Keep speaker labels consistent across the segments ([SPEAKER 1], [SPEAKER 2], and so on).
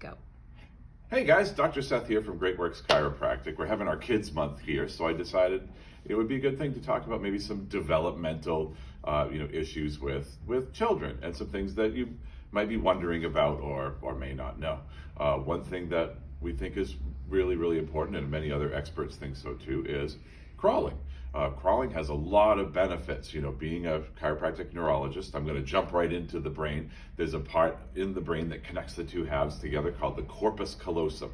[SPEAKER 1] Go.
[SPEAKER 2] Hey guys, Dr. Seth here from Great Works Chiropractic. We're having our Kids Month here, so I decided it would be a good thing to talk about maybe some developmental, issues with children and some things that you might be wondering about or may not know. One thing that we think is really, really important, and many other experts think so too, is crawling. Crawling has a lot of benefits. Being a chiropractic neurologist, I'm going to jump right into the brain. There's a part in the brain that connects the two halves together called the corpus callosum.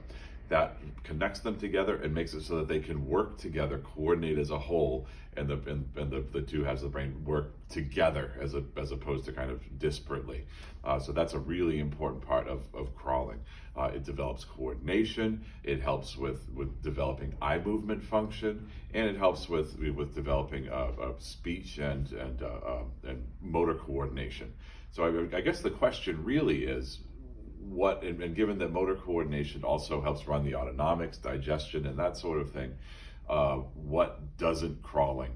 [SPEAKER 2] That connects them together and makes it so that they can work together, coordinate as a whole, and the two halves of the brain work together as opposed to kind of disparately. So that's a really important part of crawling. It develops coordination, it helps with developing eye movement function, and it helps with developing speech and motor coordination. So I guess the question really is, and given that motor coordination also helps run the autonomics, digestion, and that sort of thing, what doesn't crawling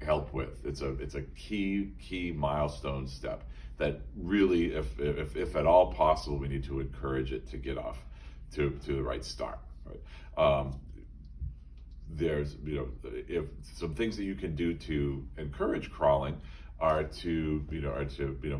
[SPEAKER 2] help with? It's a key milestone step that really, if at all possible, we need to encourage it to get off to the right start. Right? There's if some things that you can do to encourage crawling are to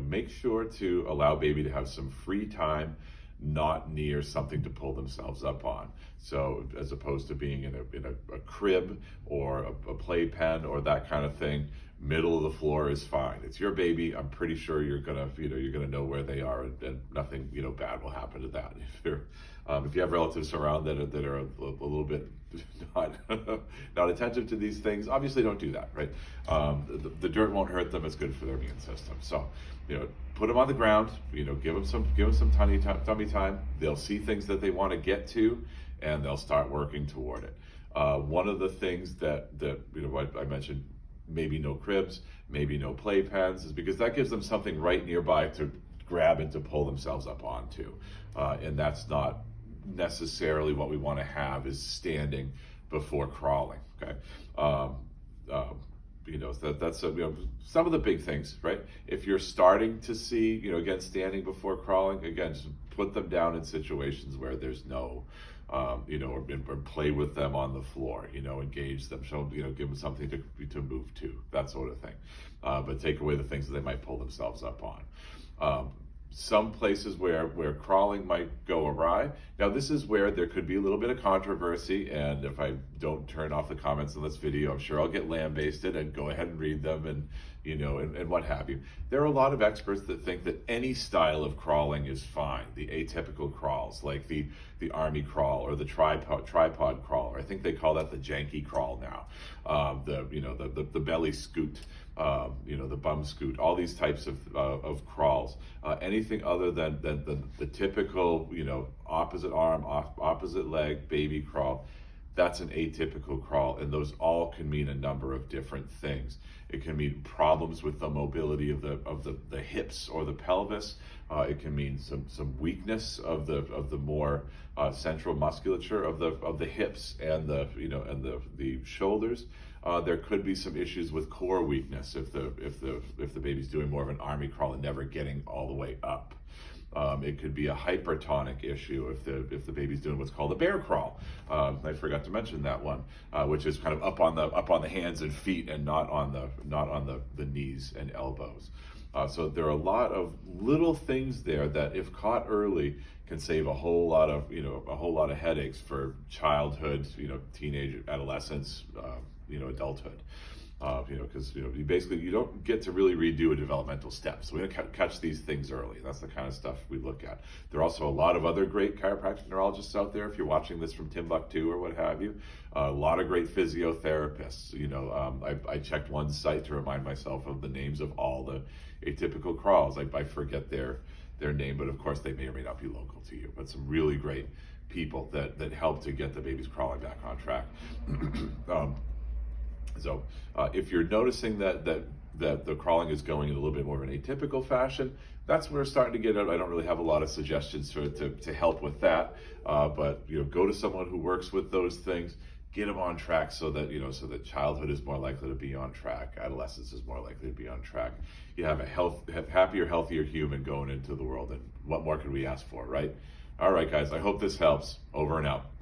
[SPEAKER 2] make sure to allow baby to have some free time, not near something to pull themselves up on. So as opposed to being in a crib or a playpen or that kind of thing, middle of the floor is fine. It's your baby. I'm pretty sure you're gonna know where they are, and nothing bad will happen to that. If you have relatives around that are a little bit not attentive to these things, obviously don't do that, right? The dirt won't hurt them. It's good for their immune system. So, put them on the ground. Give them some tummy time. They'll see things that they want to get to, and they'll start working toward it. One of the things that I mentioned, maybe no cribs, maybe no playpens, is because that gives them something right nearby to grab and to pull themselves up onto, and that's not necessarily what we want to have is standing before crawling. Okay. That's some of the big things, right? If you're starting to see, again, standing before crawling, again, just put them down in situations where there's no, or play with them on the floor, engage them, show, give them something to move to, that sort of thing. But take away the things that they might pull themselves up on. Some places where crawling might go awry. Now, this is where there could be a little bit of controversy, and if I don't turn off the comments on this video, I'm sure I'll get lambasted, and go ahead and read them and what have you. There are a lot of experts that think that any style of crawling is fine. The atypical crawls, like the army crawl or the tripod crawl, or I think they call that the janky crawl now. The belly scoot, the bum scoot, all these types of crawls. Anything other than the typical, opposite arm, opposite leg, baby crawl, that's an atypical crawl, and those all can mean a number of different things. It can mean problems with the mobility of the hips or the pelvis. It can mean some weakness of the more central musculature of the hips and the shoulders. There could be some issues with core weakness if the baby's doing more of an army crawl and never getting all the way up. It could be a hypertonic issue if the baby's doing what's called a bear crawl. I forgot to mention that one, which is kind of up on the hands and feet and not on the knees and elbows. So there are a lot of little things there that, if caught early, can save a whole lot of headaches for childhood, teenage, adolescence, adulthood. Because you don't get to really redo a developmental step. So we don't catch these things early. That's the kind of stuff we look at. There are also a lot of other great chiropractic neurologists out there. If you're watching this from Timbuktu or what have you, a lot of great physiotherapists. I checked one site to remind myself of the names of all the atypical crawls. I forget their name, but of course they may or may not be local to you. But some really great people that help to get the babies crawling back on track. So if you're noticing that the crawling is going in a little bit more of an atypical fashion, that's where we're starting to get out. I don't really have a lot of suggestions to help with that, but go to someone who works with those things, get them on track so that childhood is more likely to be on track, adolescence is more likely to be on track. You have a happier, healthier human going into the world, and what more can we ask for, right? All right, guys, I hope this helps. Over and out.